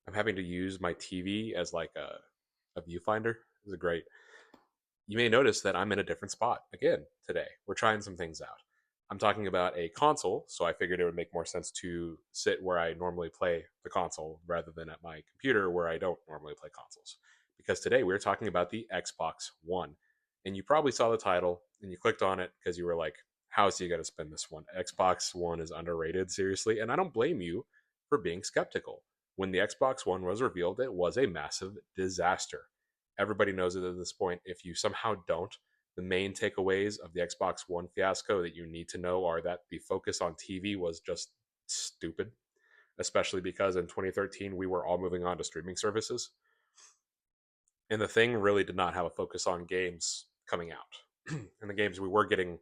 I'm having to use my TV as like a viewfinder. This is great. You may notice that I'm in a different spot again today. We're trying some things out. I'm talking about a console, so I figured it would make more sense to sit where I normally play the console rather than at my computer where I don't normally play consoles. Because today we're talking about the Xbox One. And you probably saw the title and you clicked on it because you were like, how is he going to spin this one? Xbox One is underrated, seriously. And I don't blame you for being skeptical. When the Xbox One was revealed, it was a massive disaster. Everybody knows it at this point. If you somehow don't, the main takeaways of the Xbox One fiasco that you need to know are that the focus on TV was just stupid, especially because in 2013 we were all moving on to streaming services. And the thing really did not have a focus on games coming out. And the games we were getting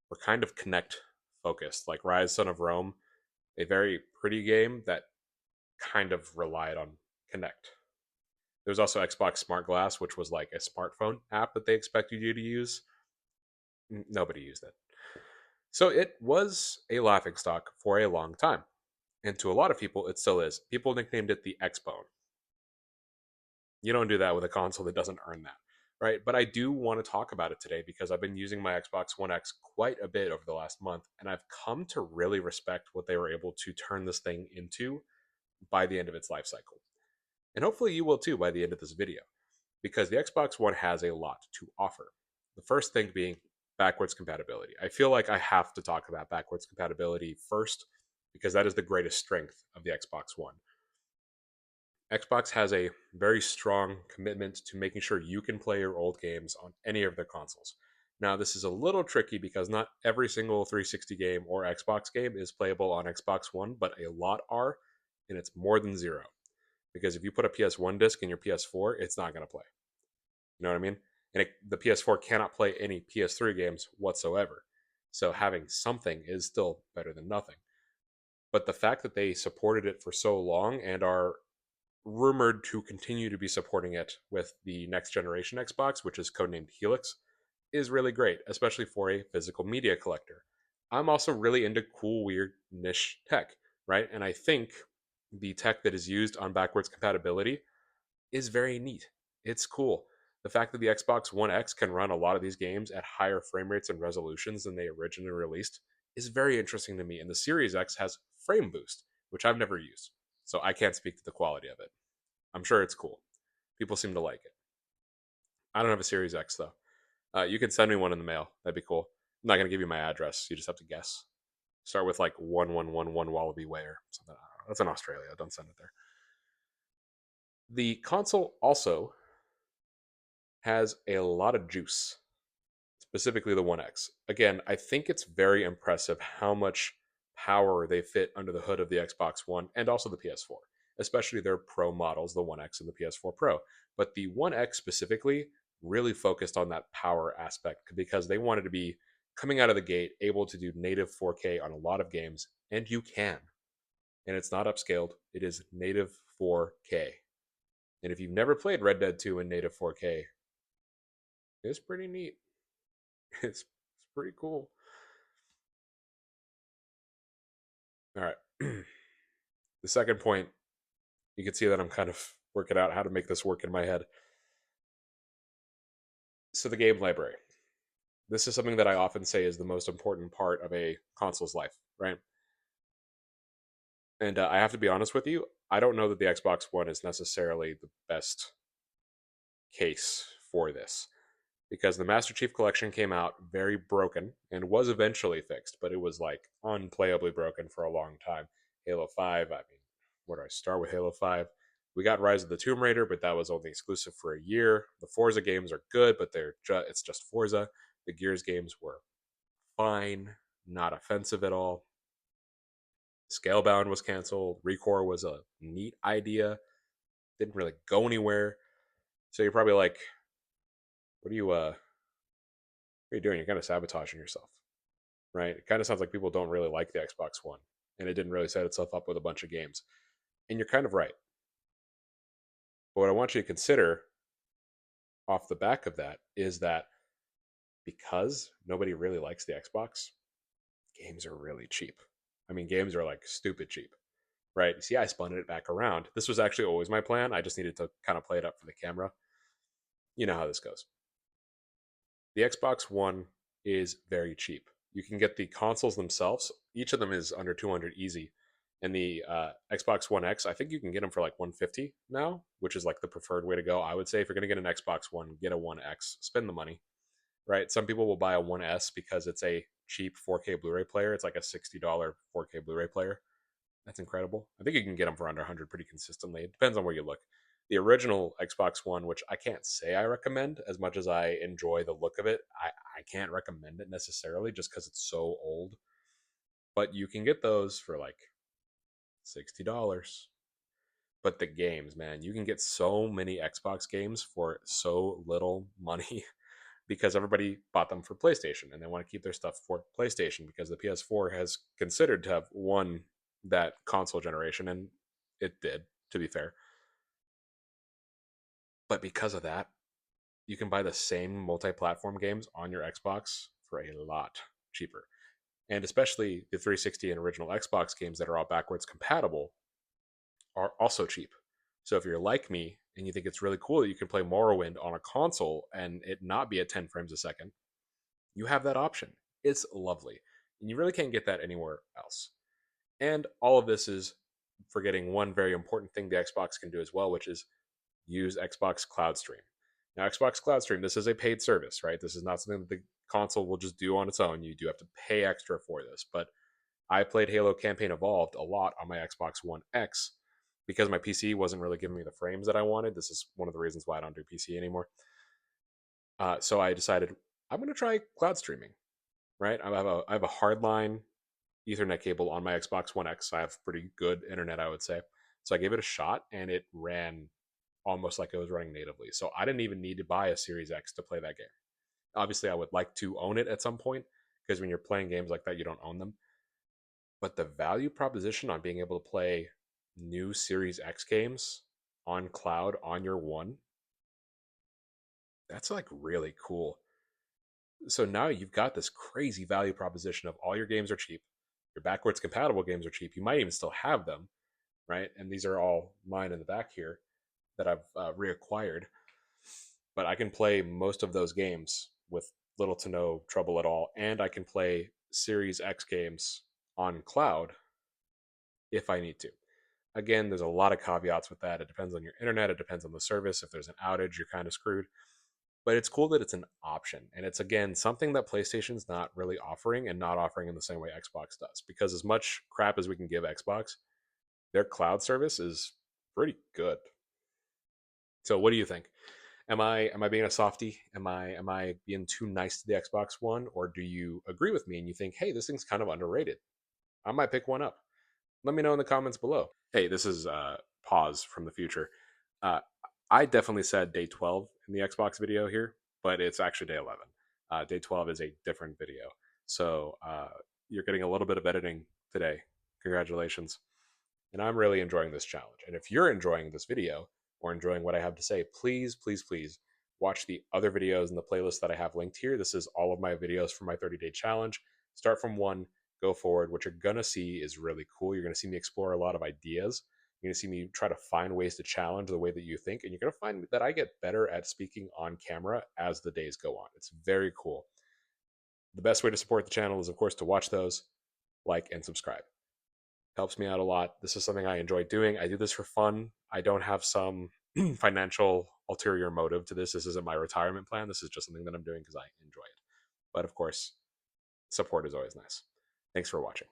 were kind of Connect focused, like Rise Son of Rome, a very pretty game that kind of relied on Connect. There's also Xbox Smart Glass, which was like a smartphone app that they expected you to use. Nobody used it. So it was a laughingstock for a long time. And to a lot of people, it still is. People nicknamed it the Xbone. You don't do that with a console that doesn't earn that, right? But I do want to talk about it today because I've been using my Xbox One X quite a bit over the last month, and I've come to really respect what they were able to turn this thing into by the end of its life cycle. And hopefully you will too by the end of this video, because the Xbox One has a lot to offer. The first thing being backwards compatibility. I feel like I have to talk about backwards compatibility first because that is the greatest strength of the Xbox One. Xbox has a very strong commitment to making sure you can play your old games on any of their consoles. Now, this is a little tricky because not every single 360 game or Xbox game is playable on Xbox One, but a lot are, and it's more than zero. Because if you put a PS1 disc in your PS4, it's not going to play. You know what I mean? And the PS4 cannot play any PS3 games whatsoever. So having something is still better than nothing. But the fact that they supported it for so long and are rumored to continue to be supporting it with the next generation Xbox, which is codenamed Helix, is really great, especially for a physical media collector. I'm also really into cool, weird niche tech, right? And I think the tech that is used on backwards compatibility is very neat. It's cool. The fact that the Xbox One X can run a lot of these games at higher frame rates and resolutions than they originally released is very interesting to me. And the Series X has frame boost, which I've never used. So I can't speak to the quality of it. I'm sure it's cool. People seem to like it. I don't have a Series X though. You can send me one in the mail. That'd be cool. I'm not gonna give you my address. You just have to guess. Start with like 1111 Wallaby Way or something. I don't know. That's in Australia. Don't send it there. The console also has a lot of juice, specifically the One X. Again, I think it's very impressive how much power they fit under the hood of the Xbox One and also the PS4, especially their Pro models, the One X and the PS4 Pro. But the One X specifically really focused on that power aspect because they wanted to be coming out of the gate able to do native 4K on a lot of games, and you can. And it's not upscaled, it is native 4K. And if you've never played Red Dead 2 in native 4K, it's pretty neat. It's pretty cool. All right. The second point, you can see that I'm kind of working out how to make this work in my head. So the game library. This is something that I often say is the most important part of a console's life, right? And I have to be honest with you, I don't know that the Xbox One is necessarily the best case for this because the Master Chief Collection came out very broken and was eventually fixed, but it was like unplayably broken for a long time. Halo 5, I mean, where do I start with Halo 5? We got Rise of the Tomb Raider, but that was only exclusive for a year. The Forza games are good, but it's just Forza. The Gears games were fine, not offensive at all. Scalebound was canceled. Recore was a neat idea, didn't really go anywhere. So you're probably like, what are you doing? You're kind of sabotaging yourself, right? It kind of sounds like people don't really like the Xbox One, and it didn't really set itself up with a bunch of games. And you're kind of right. But what I want you to consider off the back of that is that because nobody really likes the Xbox, games are really cheap. I mean, games are like stupid cheap. right? See, I spun it back around. This was actually always my plan. I just needed to kind of play it up for the camera. You know how this goes. The Xbox One is very cheap. You can get the consoles themselves. Each of them is under 200 easy. And the Xbox One X, I think you can get them for like 150 now, which is like the preferred way to go. I would say if you're going to get an Xbox One, get a One X, spend the money, right? Some people will buy a One S because it's a cheap 4K Blu-ray player. It's like a $60 4K Blu-ray player. That's incredible. I think you can get them for under 100 pretty consistently. It depends on where you look. The original Xbox One, which I can't say I recommend as much as I enjoy the look of it, I can't recommend it necessarily just because it's so old. But you can get those for like $60. But the games, man, you can get so many Xbox games for so little money because everybody bought them for PlayStation and they want to keep their stuff for PlayStation because the PS4 has considered to have won that console generation, and it did, to be fair. But because of that, you can buy the same multi-platform games on your Xbox for a lot cheaper. And especially the 360 and original Xbox games that are all backwards compatible are also cheap. So if you're like me and you think it's really cool that you can play Morrowind on a console and it not be at 10 frames a second, you have that option. It's lovely. And you really can't get that anywhere else. And all of this is forgetting one very important thing the Xbox can do as well, which is use Xbox Cloud Stream. Now, Xbox Cloud Stream, this is a paid service, right? This is not something that the console will just do on its own. You do have to pay extra for this. But I played Halo Campaign Evolved a lot on my Xbox One X because my PC wasn't really giving me the frames that I wanted. This is one of the reasons why I don't do PC anymore. So I decided I'm going to try cloud streaming, right? I have a hardline Ethernet cable on my Xbox One X. I have pretty good internet, I would say. So I gave it a shot and it ran almost like it was running natively. So I didn't even need to buy a Series X to play that game. Obviously, I would like to own it at some point because when you're playing games like that, you don't own them. But the value proposition on being able to play new Series X games on cloud on your one, that's like really cool. So now you've got this crazy value proposition of all your games are cheap. Your backwards compatible games are cheap. You might even still have them, right? And these are all mine in the back here that I've reacquired. But I can play most of those games with little to no trouble at all. And I can play Series X games on cloud if I need to. Again, there's a lot of caveats with that. It depends on your internet, it depends on the service. If there's an outage, you're kind of screwed. But it's cool that it's an option. And it's, again, something that PlayStation's not really offering and not offering in the same way Xbox does. Because as much crap as we can give Xbox, their cloud service is pretty good. So what do you think? Am I being a softie? Am I being too nice to the Xbox One, or do you agree with me and you think, hey, this thing's kind of underrated? I might pick one up. Let me know in the comments below. Hey, this is pause from the future. Uh, I definitely said day 12 in the Xbox video here, but it's actually day 11. Day 12 is a different video. So you're getting a little bit of editing today. Congratulations. And I'm really enjoying this challenge. And if you're enjoying this video or enjoying what I have to say, please, please, please watch the other videos in the playlist that I have linked here. This is all of my videos for my 30-day challenge. Start from one, go forward. What you're going to see is really cool. You're going to see me explore a lot of ideas. You're going to see me try to find ways to challenge the way that you think. And you're going to find that I get better at speaking on camera as the days go on. It's very cool. The best way to support the channel is, of course, to watch those, like, and subscribe. Helps me out a lot. This is something I enjoy doing. I do this for fun. I don't have some financial ulterior motive to this. This isn't my retirement plan. This is just something that I'm doing because I enjoy it. But of course, support is always nice. Thanks for watching.